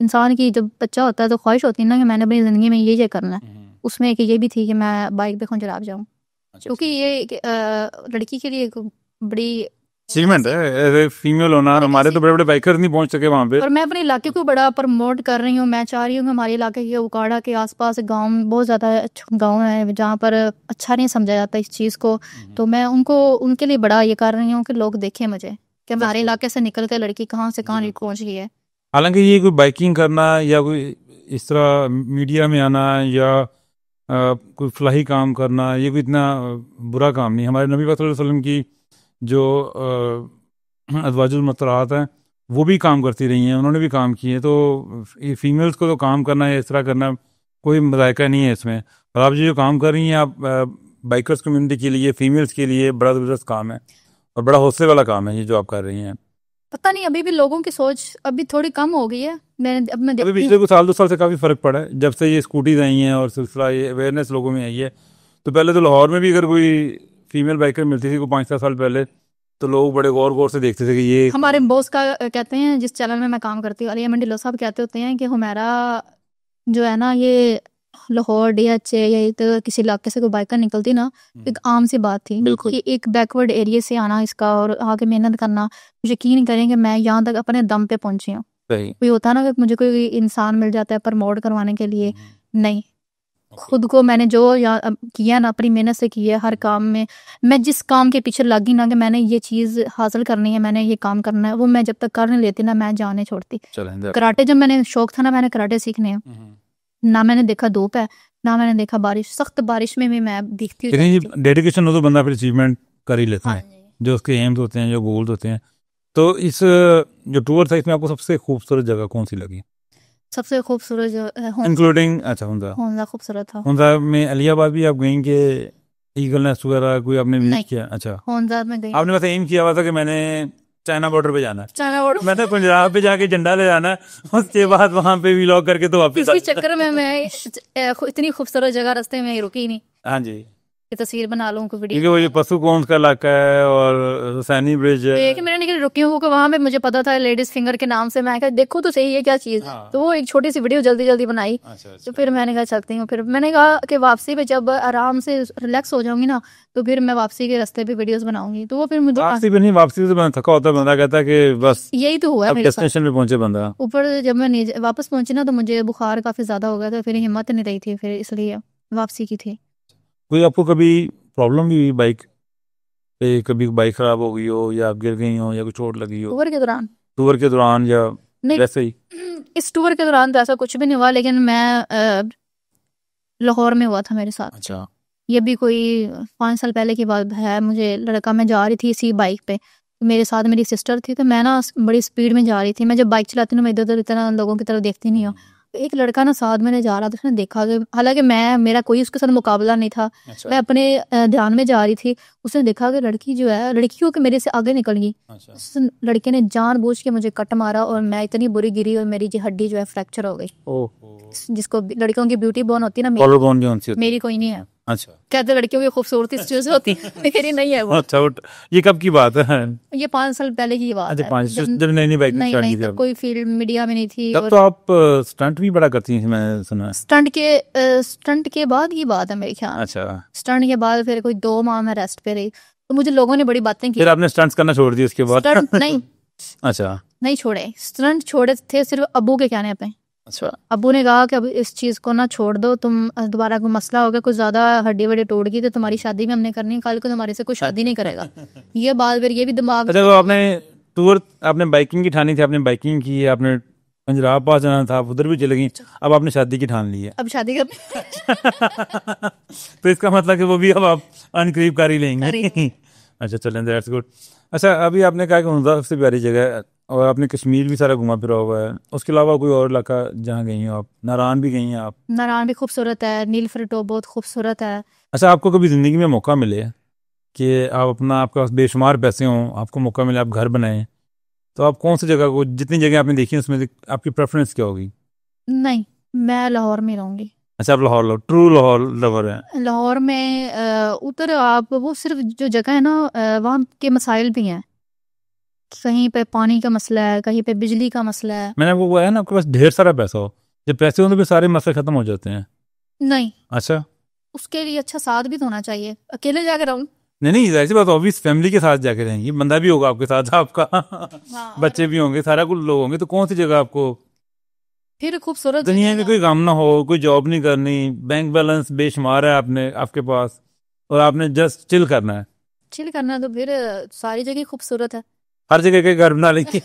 इंसान की जब बच्चा होता है तो ख्वाहिश होती है ना कि मैंने अपनी जिंदगी में ये करना है। उसमें एक ये भी थी कि मैं बाइक पे खजुराहो जाऊं, क्योंकि ये लड़की के लिए एक बड़ी अचीवमेंट है फीमेल होना। हमारे तो बड़े बड़े बाइकर नहीं पहुंच सके वहां पे। और मैं अपने इलाके को बड़ा प्रमोट कर रही हूँ। मैं चाह रही हूँ कि हमारे इलाके के उकाड़ा के आसपास गांव बहुत ज़्यादा गांव है जहाँ पर अच्छा नहीं समझा जाता इस चीज़ को। तो मैं उनके लिए बड़ा ये कर रही हूँ कि लोग देखें मुझे कि हमारे इलाके से निकल के लड़की कहाँ से कहाँ पहुँच गई है। हालांकि ये कोई बाइकिंग करना या कोई इस तरह मीडिया में आना या कोई फलाही काम करना, ये कोई इतना बुरा काम नहीं। हमारे नबी पाक सल्लल्लाहु अलैहि वसल्लम की जो अज़वाजुल मुतहहरात हैं वो भी काम करती रही हैं, उन्होंने भी काम किए। तो ये फीमेल्स को तो काम करना है, इस तरह करना कोई मज़ायका नहीं है इसमें। और आप जो काम कर रही हैं आप बाइकर्स कम्युनिटी के लिए, फीमेल्स के लिए बड़ा ज़बरदस्त काम है और बड़ा हौसले वाला काम है ये जो आप कर रही हैं। पता नहीं अभी भी लोगों की सोच अभी थोड़ी कम हो गई है। मैं अभी पिछले कुछ साल 2 साल से काफ़ी फ़र्क पड़ा है जब से ये स्कूटीज आई हैं और सिलसिला ये अवेयरनेस लोगों में आई है। तो पहले तो लाहौर में भी अगर कोई फीमेल बाइकर मिलती थी कोई 5-7 साल पहले तो लोग बड़े गौर गौर से देखते थे कि ये हमारे बॉस का कहते हैं, जिस चैनल में मैं काम करती हूँ, अली अहमद ढिल्लों साहब कहते होते हैं कि हुमैरा जो है ना, ये लाहौर DH या तो किसी इलाके से कोई बाइकर निकलती ना, एक आम सी बात थी बिल्कुल। कि एक बैकवर्ड एरिया से आना इसका और आगे मेहनत करना। यकीन करेंगे मैं यहाँ तक अपने दम पे पहुंची हूँ। सही। कोई होता ना कि मुझे कोई इंसान मिल जाता है प्रमोट करवाने के लिए, नहीं, खुद को मैंने जो किया ना, अपनी मेहनत से किया हर काम में। मैं जिस काम के पीछे लगी ना कि मैंने ये चीज़ हासिल करनी है, मैंने ये काम करना है, वो मैं जब तक कर नहीं लेती ना, मैं जाने छोड़ती। कराटे जब मैंने शौक था ना, मैंने कराटे सीखने हैं, ना मैंने देखा धूप है, ना मैंने देखा बारिश। सख्त बारिश में भी मैं दिखती हूँ। डेडिकेशन हो तो बंदा फिर अचीवमेंट कर ही लेता है, जो उसके एम्स होते हैं, जो गोल्स होते हैं। तो इस जो टूर था, इसमें आपको सबसे खूबसूरत जगह कौन सी लगी? सबसे खूबसूरत जो इंक्लूडिंग अच्छा हुंजा खूबसूरत था। हुंजा में अलियाबाद भी आप गई कि ईगल नेस्ट वगैरह कोई आपने विजिट किया? अच्छा, हुंजा में गई। आपने बस एम किया हुआ था कि मैंने चाइना बॉर्डर पे जाना है, चाइना बॉर्डर, मैंने पंजाब पे जाके झंडा ले जाना है, उसके बाद वहां पे व्लॉग करके तो वापस। इसी चक्कर में मैं इतनी खूबसूरत जगह रास्ते में रुकी नहीं। हाँ जी, कि तस्वीर बना लूं कोई वीडियो, क्योंकि वो ये पशुकौंस का इलाका है और सैनी ब्रिज है। कि मैंने निकल रुकी हूँ, वहां पे मुझे पता था लेडीज फिंगर के नाम से। मैं कहा देखो तो सही है क्या चीज। हाँ। तो वो एक छोटी सी वीडियो जल्दी जल्दी बनाई। अच्छा। तो फिर मैंने कहा चलती हूँ। फिर मैंने कहा कि वापसी पे जब आराम से रिलैक्स हो जाऊंगी ना, तो फिर मैं वापसी के रास्ते पे वीडियोस बनाऊंगी। तो वो फिर मुझे वापसी पे नहीं, वापसी से बंदा थका होता है, बंदा कहता है कि बस यही तो हुआ अब मेरे साथ। डेस्टिनेशन पे पहुंचे बंदा। ऊपर जब मैं वापस पहुंची ना, तो मुझे बुखार काफी ज्यादा हो गया था, फिर हिम्मत नहीं रही थी, फिर इसलिए वापसी की थी। कोई आपको कभी प्रॉब्लम भी हुई बाइक पे? कभी बाइक खराब हो गई हो, या आप गिर गई हो, या कोई चोट लगी हो टूर के दौरान? टूर के दौरान, या नहीं, वैसे ही? इस टूर के दौरान तो ऐसा कुछ भी नहीं हुआ, लेकिन मैं लाहौर में हुआ था मेरे साथ। अच्छा। ये भी कोई 5 साल पहले की बात है। मुझे लड़का, मैं जा रही थी इसी बाइक पे, मेरे साथ मेरी सिस्टर थी। तो मैं ना बड़ी स्पीड में जा रही थी। मैं जब बाइक चलाती हूँ ना, मैं इधर उधर इतना लोगों की तरफ देखती नहीं हूँ। एक लड़का ना साथ में जा रहा था, उसने देखा कि हालांकि मेरा कोई उसके साथ मुकाबला नहीं था। अच्छा। मैं अपने ध्यान में जा रही थी। उसने देखा कि लड़की जो है, लड़कियों के मेरे से आगे निकल गई। अच्छा। उस लड़के ने जानबूझ के मुझे कट मारा और मैं इतनी बुरी गिरी और मेरी हड्डी जो है फ्रैक्चर हो गई। जिसको लड़कियों की ब्यूटी बोन होती है ना, मेरी कोई नहीं है। अच्छा। कहते लड़कियों की खूबसूरती चीज होती है, मेरी नहीं है वो। अच्छा, ये कब की बात है? ये 5 साल पहले की बात है। 5 जब नई नई बाइक स्टार्ट की थी आप? कोई फील्ड मीडिया में नहीं थी। तब तो आप स्टंट भी बड़ा करती हैं, मैंने सुना है। स्टंट के बाद की बात है मेरे ख्याल। अच्छा। स्टंट के बाद फिर कोई 2 माह में रेस्ट पे रही, तो मुझे लोगों ने बड़ी बातें की। फिर आपने स्टंट्स करना छोड़ दिया उसके बाद? स्टंट नहीं। अच्छा। नहीं छोड़े, स्टंट छोड़े थे सिर्फ अब्बू के कहने पे। अच्छा। अब्बू ने कहा कि अब इस चीज को ना छोड़ दो, तुम दोबारा कोई मसला होगा, कुछ ज्यादा हड्डी वड्डी टूट गई तो तुम्हारी शादी भी हमने करनी है, कल को तुम्हारे से कोई शादी नहीं करेगा। ये बात फिर ये भी दिमाग। अच्छा, तो आपने टूर, आपने बाइकिंग की ठानी थी, आपने बाइकिंग की, आपने पंजाब पास जाना था, आप उधर भी चले गई, अब आपने शादी की ठान ली है। अब शादी कर तो इसका मतलब कि वो भी अब आप अनकरीब कर ही लेंगे। अच्छा, चलें, दैट्स गुड। अच्छा, अभी आपने कहा कि हुंजा सबसे प्यारी जगह है, और आपने कश्मीर भी सारा घुमा फिरा हुआ है, उसके अलावा कोई और इलाका जहाँ गई हो आप? नारायण भी गई हैं आप? नारायण भी खूबसूरत है, नील फरटो बहुत खूबसूरत है। अच्छा, आपको कभी ज़िंदगी में मौका मिले कि आप अपना, आपके पास बेशुमार पैसे हों, आपको मौका मिले आप घर बनाएं, तो आप कौन सी जगह को, जितनी जगह आपने देखी उसमें से आपकी प्रेफरेंस क्या होगी? नहीं, मैं लाहौर में रहूंगी। अच्छा, आप लाहौर ट्रू लाहौर लवर हैं? लाहौर में उधर आप वो सिर्फ जो जगह है ना, वहाँ के मसाइल भी हैं। कहीं पे पानी का मसला है, कहीं पे बिजली का मसला है। मैंने आपको बोला है ना, आपके पास ढेर सारा पैसा हो, जब पैसे हो तो फिर सारे मसले खत्म हो जाते हैं। नहीं, अच्छा, उसके लिए अच्छा साथ भी तो होना चाहिए। अकेले जाकर रहूं? नहीं, ऐसी बात, ऑब्वियस फैमिली के साथ जाके रहेंगी, बंदा भी होगा आपके साथ, आपका हाँ, बच्चे भी होंगे, सारा कुछ लोग होंगे, तो कौन सी जगह आपको? फिर खूबसूरत दुनिया में कोई काम ना हो, कोई जॉब नहीं करनी, बैंक बैलेंस बेशुमार है आपके पास, और आपने जस्ट चिल करना है। चिल करना, तो फिर सारी जगह खूबसूरत है। हर जगह के घर बना लेंगे।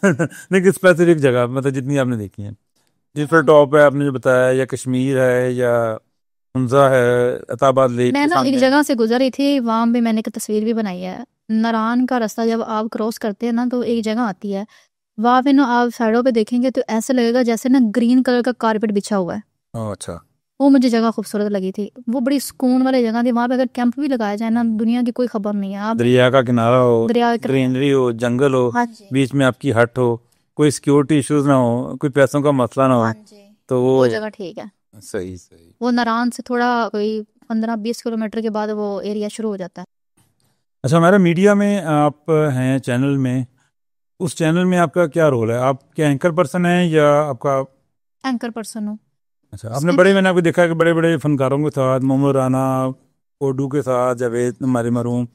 नहीं, स्पेसिफिक जगह, मतलब जितनी आपने देखी है, जिस पर टॉप है आपने जो बताया, या कश्मीर है, या हुंजा है, अताबाद लेक। मैं ना एक जगह से गुजरी थी, वहां पे मैंने एक तस्वीर भी बनाई है। नारायण का रास्ता जब आप क्रॉस करते हैं ना, तो एक जगह आती है, वहां पे ना आप साइडों पे देखेंगे तो ऐसा लगेगा जैसे ना ग्रीन कलर का कारपेट बिछा हुआ है। अच्छा। वो मुझे जगह खूबसूरत लगी थी। वो बड़ी सुकून वाली जगह थी। वहां पे अगर कैंप भी लगाया जाए ना, दुनिया की कोई खबर नहीं है। आप दरिया का किनारा हो, दरिया ग्रीनरी हो, जंगल हो, हाँ जी, बीच में आपकी हट हो, कोई सिक्योरिटी इश्यूज ना हो, कोई पैसों का मसला ना हो, हाँ जी, तो वो जगह ठीक है। सही। वो नारायण से थोड़ा कोई 15-20 किलोमीटर के बाद वो एरिया शुरू हो जाता है। अच्छा, हमारा मीडिया में आप हैं चैनल में, उस चैनल में आपका क्या रोल है? आप क्या एंकर पर्सन हैं या आपका? एंकर पर्सन हूँ। अच्छा, आपने बड़े, मैंने आपको देखा है कि बड़े बड़े फनकारों के साथ, मोहम्मद राना, ओडू के साथ, जावेद हमारे मरूम,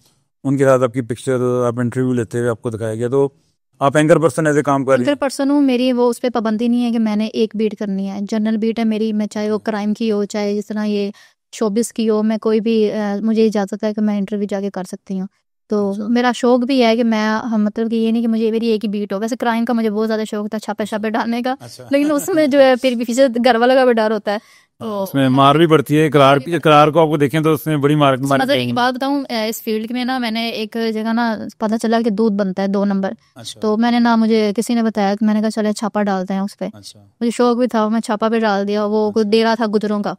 उनके साथ आपकी पिक्चर, आप इंटरव्यू लेते हुए आपको दिखाया गया, तो आप एंकर पर्सन ऐसे काम कर रही एंकर पर्सन हूँ। मेरी वो उस पर पाबंदी नहीं है कि मैंने एक बीट करनी है, जनरल बीट है मेरी। मैं चाहे वो क्राइम की हो, चाहे जिस तरह ये शोबिस की हो, मैं कोई भी मुझे इजाज़त है कि मैं इंटरव्यू जाके कर सकती हूँ। तो मेरा शौक भी है कि मैं मतलब कि ये नहीं कि मुझे मेरी एक ही बीट हो। वैसे क्राइम का मुझे बहुत ज़्यादा शौक था, छापे छापे डालने का, लेकिन उसमें जो है फिर भी पीछे घर वालों का भी डर होता है, तो उसमें मार भी पड़ती है। करार को आपको देखें तो उसमें बड़ी मार मतलब एक बात बताऊं, इस फील्ड में ना मैंने एक जगह ना पता चला कि दूध बनता है 2 नंबर। तो मैंने ना, मुझे किसी ने बताया, तो मैंने कहा चले छापा डालते हैं उस पे। मुझे शौक भी था, मैं छापा पे डाल दिया। वो कुछ दे रहा था गुजरों का।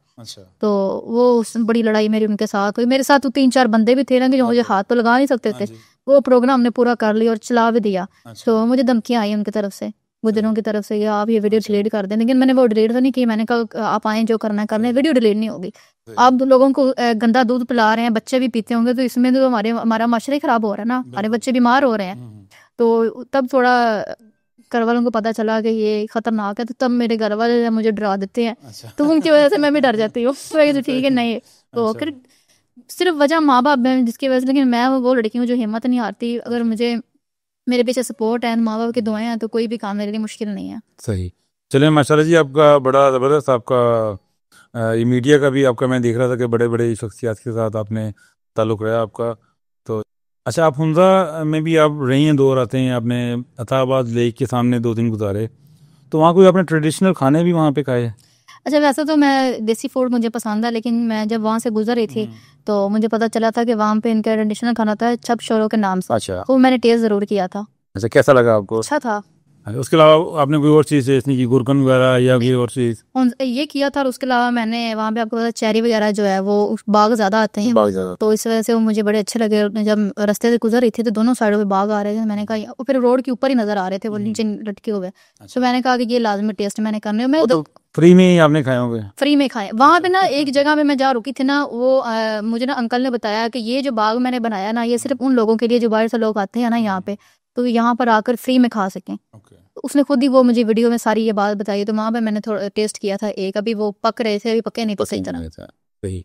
तो वो बड़ी लड़ाई मेरी उनके साथ हुई। मेरे साथ तो 3-4 बंदे भी थे ना कि जो मुझे हाथ तो लगा नहीं सकते थे। वो प्रोग्राम हमने पूरा कर लिया और चला भी दिया। तो मुझे धमकियां आई उनकी तरफ से, गुजरों की तरफ से, कि आप ये वीडियो डिलीट कर दें। लेकिन मैंने वो डिलीट तो नहीं की। मैंने कहा आप आए, जो करना है कर लें, वीडियो डिलीट नहीं होगी। आप लोगों को गंदा दूध पिला रहे हैं, बच्चे भी पीते होंगे, तो इसमें तो हमारा माशरा ही खराब हो रहा है ना, हमारे बच्चे बीमार हो रहे हैं। तो तब थोड़ा घर वालों को पता चला कि ये खतरनाक है, तो तब मेरे घर वाले मुझे डरा देते हैं। तो उनकी वजह से मैं भी डर जाती हूँ। तो ठीक है, नहीं तो फिर सिर्फ वजह माँ बाप है जिसकी वजह से। लेकिन मैं वो लड़की हूँ जो हिम्मत नहीं हारती। अगर मुझे, मेरे पीछे सपोर्ट है, माँ बाप की दुआएं हैं, तो कोई भी काम मेरे लिए मुश्किल नहीं है। सही। चलिए, माशाल्लाह जी, आपका बड़ा ज़बरदस्त, आपका ये मीडिया का भी आपका मैं देख रहा था कि बड़े बड़े शख्सियात के साथ आपने ताल्लुक़ रहा आपका। तो अच्छा, आप हुंजा में भी आप रही हैं, 2 रातें आपने अताबाद लेक के सामने 2 दिन गुजारे, तो वहाँ कोई आपने ट्रेडिशनल खाने भी वहाँ पे खाए? अच्छा, वैसे तो मैं देसी फूड मुझे पसंद है, लेकिन मैं जब वहाँ से गुजर रही थी तो मुझे पता चला था कि वहाँ पे इनका ट्रेडिशनल खाना था छप शोरों के नाम से। अच्छा। तो मैंने टेस्ट ज़रूर किया था। अच्छा, कैसा लगा आपको? अच्छा था। उसके अलावा आपने कोई और चीज़ टेस्ट नहीं की, गुरकन वगैरह या कोई और चीज़? ये किया था, और उसके अलावा मैंने वहाँ पे, आपको पता, चेरी वगैरह जो है वो बाग ज़्यादा आते हैं, बाग ज़्यादा। तो इस वजह से वो मुझे बड़े अच्छे लगे। और जब रास्ते से गुजर रही थी तो दोनों साइडों पे बाग आ रहे थे। मैंने कहा, वो फिर रोड के ऊपर ही नजर आ रहे थे, वो नीचे लटके हुए। तो मैंने कहा कि ये लाजमी टेस्ट मैंने करने। मैं तो फ्री में ही आपने खाए होंगे? फ्री में खाए। वहाँ पे ना एक जगह पे मैं जा रुकी थी ना, वो मुझे ना अंकल ने बताया कि ये जो बाग मैंने बनाया ना, ये सिर्फ उन लोगों के लिए जो बाहर से लोग आते हैं ना यहाँ पे, तो यहाँ पर आकर फ्री में खा सकें। तो उसने खुद ही वो मुझे वीडियो में सारी ये बात बताई। तो वहाँ पे मैंने थोड़ा टेस्ट किया था एक, अभी वो पक रहे थे, अभी पके नहीं थे सही तरह। सही।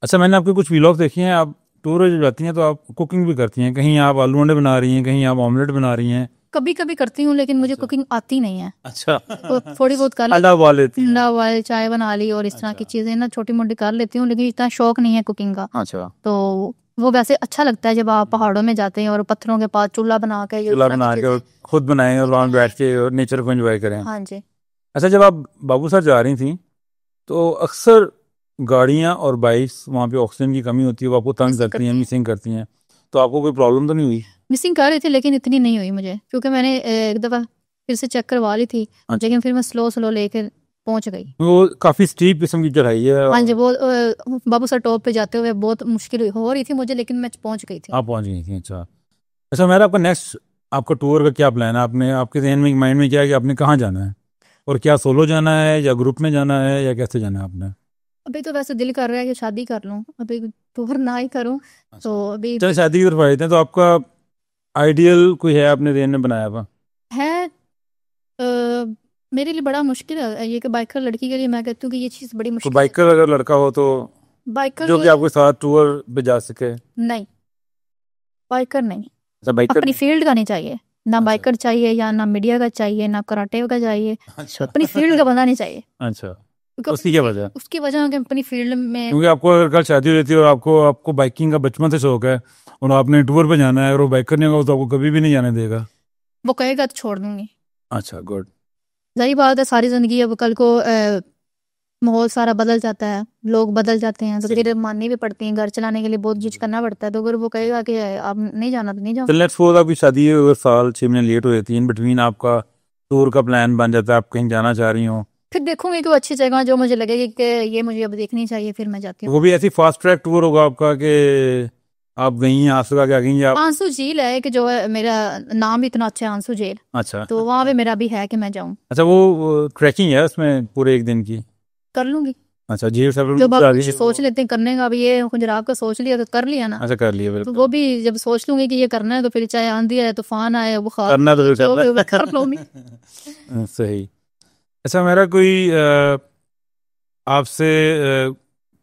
अच्छा, मैंने आपके कुछ व्लॉग देखे हैं, आप टूर जब जाती हैं तो आप कुकिंग भी करती हैं, कहीं आप आलू अंडे बना रही हैं, कहीं आप ऑमलेट बना रही हैं। कभी कभी करती हूँ, लेकिन मुझे कुकिंग आती नहीं है। अच्छा। तो थोड़ी बहुत कर अंडा उबाल लेती हैं? अंडा उबाल, चाय बना ली, और इस तरह की चीजें ना छोटी मोटी कर लेती हूँ, लेकिन इतना शौक नहीं है कुकिंग का। अच्छा। तो वो वैसे अच्छा लगता है जब आप पहाड़ों में जाते हैं और पत्थरों के पास चूल्हा बना के और खुद बनाएं और वहाँ बैठ के और नेचर को एंजॉय करें। हाँ जी। अच्छा, जब आप बाबू सर जा रही थी तो अक्सर गाड़ियाँ और बाइक्स वहाँ पे ऑक्सीजन की कमी होती है, वो आपको तंग करती हैं, मिसिंग करती हैं, तो आपको कोई प्रॉब्लम तो नहीं हुई? मिसिंग कर रही थी, लेकिन इतनी नहीं हुई मुझे, क्योंकि मैंने एक दफ़ा फिर से चेक करवा ली थी। लेकिन फिर मैं स्लो स्लो लेकर पहुंच गई। वो काफ़ी स्टीप किस्म की चढ़ाई है। हाँ जी, वो बाबू सर टॉप पे जाते हुए बहुत मुश्किल हो रही थी मुझे, लेकिन मैं पहुंच गई थी। आप पहुंच गई थी? अच्छा। अच्छा, मेरा आपका नेक्स्ट, आपका टूर का क्या प्लान है? आपने, आपके जहन में, माइंड में क्या है कि आपने कहाँ जाना है, और क्या सोलो जाना है या ग्रुप में जाना है या कैसे जाना है आपने? अभी तो वैसे दिल कर रहा है कि शादी कर लूं, अभी टूर ना ही करूं। तो अभी चलो शादी की तरफ आए थे, तो आपका आइडियल कोई है आपने जहन में बनाया हुआ? है मेरे लिए बड़ा मुश्किल है ये कि बाइकर लड़की के लिए मैं कहती हूँ कि ये चीज़ बड़ी तो मुश्किल बाइकर अगर लड़का हो तो बाइकर जो कि आपके साथ टूर पे जा सके? नहीं, बाइकर नहीं। अच्छा, बाइकर अपनी फील्ड का नहीं चाहिए ना, बाइकर चाहिए या ना मीडिया का चाहिए, ना कराटे का चाहिए। अच्छा। अपनी फील्ड का बंदा नहीं चाहिए। अच्छा, उसकी क्या वजह? उसकी वजह है कि अपनी फील्ड में, क्योंकि आपको अगर कल शादी हो जाती है और आपको आपको बाइकिंग का बचपन से शौक है और आपने टूर पे जाना है और वो बाइकर नहीं होगा तो आपको कभी भी नहीं जाने देगा। वो कहेगा तो छोड़ दूंगी। अच्छा, गुड। सही बात है, सारी जिंदगी अब कल को माहौल सारा बदल जाता है, लोग बदल जाते हैं, तो फिर माननी भी पड़ती है, घर चलाने के लिए बहुत चीज करना पड़ता है। तो अगर वो कहेगा कि आप नहीं जाना तो नहीं जाओ। तो लेट्स सपोज आपकी शादी अगर साल 6 महीने लेट हो जाती है, इन बिटवीन आपका टूर का प्लान बन जाता है, आप कहीं जाना चाह रही हो, फिर देखूंगी कि वो अच्छी जगह जो मुझे लगेगी कि ये मुझे अब देखनी चाहिए, फिर मैं जाती हूँ। वो भी ऐसी फास्ट ट्रैक टूर होगा आपका कि आप गई हैं आसुका क्या गई हैं आप? आंसू झील है कि जो है, मेरा नाम भी इतना अच्छा है आंसू झील। अच्छा। तो वहां पे मेरा भी है कि मैं जाऊं। अच्छा, वो ट्रैकिंग है उसमें पूरे एक दिन की? कर लूंगी। अच्छा जी जब आप कुछ सोच लेते हैं करने का, अब ये खुजराब का सोच लिया तो कर लिया ना। अच्छा कर लिया तो बिल्कुल। वो भी जब सोच लूंगी कि ये करना है तो फिर चाहे आंधी आए तूफान आए बुखार करना तो तो फिर फिर कर लूंगी। सही। अच्छा मेरा कोई आपसे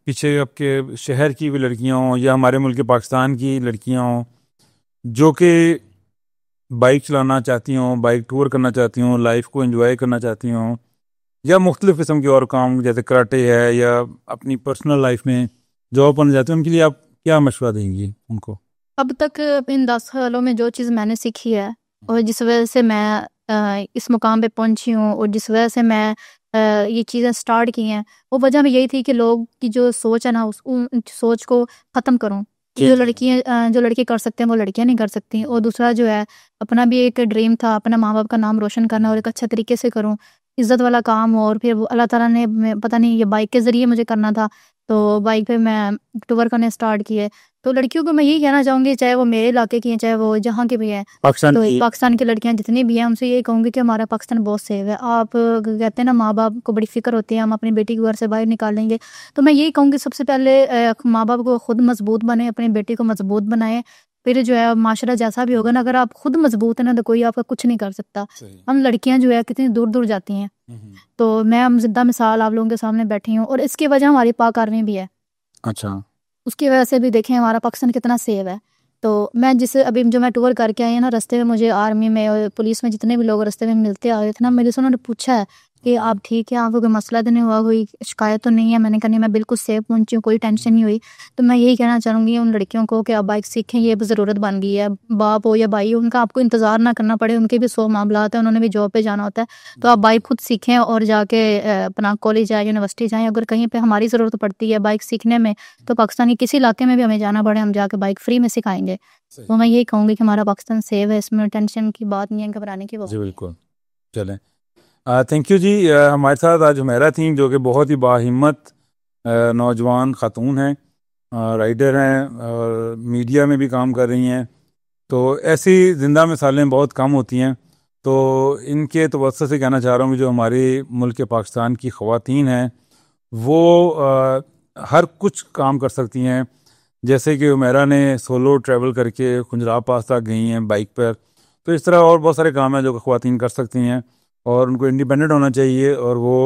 पीछे आपके शहर की भी लड़कियां हों या हमारे मुल्क पाकिस्तान की लड़कियां हों जो कि बाइक चलाना चाहती हों, बाइक टूर करना चाहती हों, लाइफ को एंजॉय करना चाहती हों, या मुख्तलिफ़ किस्म के और काम जैसे कराटे है या अपनी पर्सनल लाइफ में जॉब करना चाहते हैं, उनके लिए आप क्या मशवरा देंगी उनको? अब तक इन 10 सालों में जो चीज़ मैंने सीखी है और जिस वजह से मैं इस मुकाम पे पहुंची हूँ और जिस वजह से मैं ये चीज़ें स्टार्ट की हैं, वो वजह में यही थी कि लोग की जो सोच है ना उन सोच को ख़त्म करूँ। जो लड़के कर सकते हैं वो लड़कियां नहीं कर सकती। और दूसरा जो है, अपना भी एक ड्रीम था अपना माँ बाप का नाम रोशन करना और एक अच्छा तरीके से करूँ, इज़्ज़त वाला काम हो। और फिर वो अल्लाह ताला ने पता नहीं ये बाइक के ज़रिए मुझे करना था, तो बाइक पे मैं टूर करने स्टार्ट किए। तो लड़कियों को मैं यही कहना चाहूँगी, चाहे वो मेरे इलाके की हैं, चाहे वो जहाँ की भी हैं, तो पाकिस्तान की लड़कियाँ जितनी भी हैं, उनसे यही कहूँगी कि हमारा पाकिस्तान बहुत सेफ है। आप कहते हैं ना माँ बाप को बड़ी फ़िक्र होती है, हम अपनी बेटी को घर से बाहर निकालेंगे। तो मैं यही कहूँगी सबसे पहले माँ बाप को खुद मजबूत बने, अपनी बेटी को मजबूत बनाएं। फिर जो है माशरा जैसा भी होगा ना, अगर आप खुद मजबूत है ना तो कोई आपका कुछ नहीं कर सकता। हम लड़कियां जो है कितनी दूर दूर जाती हैं। तो मैं हम जिद्दा मिसाल आप लोगों के सामने बैठी हूँ और इसकी वजह हमारी पाक आर्मी भी है। अच्छा उसकी वजह से भी देखें हमारा पाकिस्तान कितना सेव है। तो मैं जिस अभी जो मैं टूर करके आई हूँ ना, रास्ते में मुझे आर्मी में और पुलिस में जितने भी लोग रास्ते में मिलते आ रहे थे ना, मेरे से उन्होंने पूछा है कि आप ठीक है, आपको कोई मसला तो नहीं हुआ, कोई शिकायत तो नहीं है? मैंने कहा नहीं, मैं बिल्कुल सेफ पहुंची हूँ, कोई टेंशन नहीं हुई। तो मैं यही कहना चाहूँगी उन लड़कियों को कि आप बाइक सीखें, ये अब ज़रूरत बन गई है। बाप हो या भाई हो, उनका आपको इंतज़ार ना करना पड़े, उनके भी 100 मामलात हैं, उन्होंने भी जॉब पे जाना होता है। तो आप बाइक खुद सीखें और जाके अपना कॉलेज जाए, यूनिवर्सिटी जाएँ। अगर कहीं पे हमारी ज़रूरत पड़ती है बाइक सीखने में, तो पाकिस्तान के किसी इलाके में भी हमें जाना पड़े, हम जाके बाइक फ्री में सिखाएँगे। तो मैं यही कहूँगी कि हमारा पाकिस्तान सेफ है, इसमें टेंशन की बात नहीं है, घबराने की जी बात। बिल्कुल। चलें, थैंक यू जी। हमारे साथ आज हुमैरा थी जो कि बहुत ही बाहिम्मत नौजवान खातून हैं, राइडर हैं और मीडिया में भी काम कर रही हैं। तो ऐसी ज़िंदा मिसालें बहुत कम होती हैं। तो इनके तवज्जो से कहना चाह रहा हूँ कि जो हमारे मुल्क पाकिस्तान की ख़वातीन हैं वो हर कुछ काम कर सकती हैं। जैसे कि हुमैरा ने सोलो ट्रैवल करके खुंजराब पास तक गई हैं बाइक पर। तो इस तरह और बहुत सारे काम हैं जो ख़वातीन कर सकती हैं और उनको इंडिपेंडेंट होना चाहिए और वो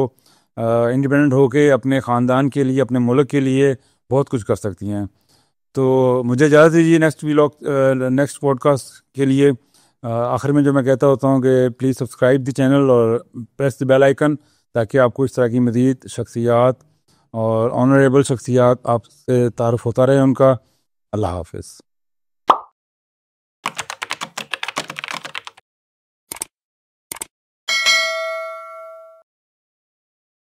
इंडिपेंडेंट होके अपने ख़ानदान के लिए, अपने मुल्क के लिए बहुत कुछ कर सकती हैं। तो मुझे इजाज़त दीजिए नेक्स्ट पॉडकास्ट के लिए। आखिर में जो मैं कहता होता हूँ कि प्लीज़ सब्सक्राइब द चैनल और प्रेस द बेल आइकन, ताकि आपको इस तरह की मज़ीद शख्सियात और ऑनरेबल शख्सियात आपसे तारुफ होता रहे उनका। अल्लाह हाफ़िज़।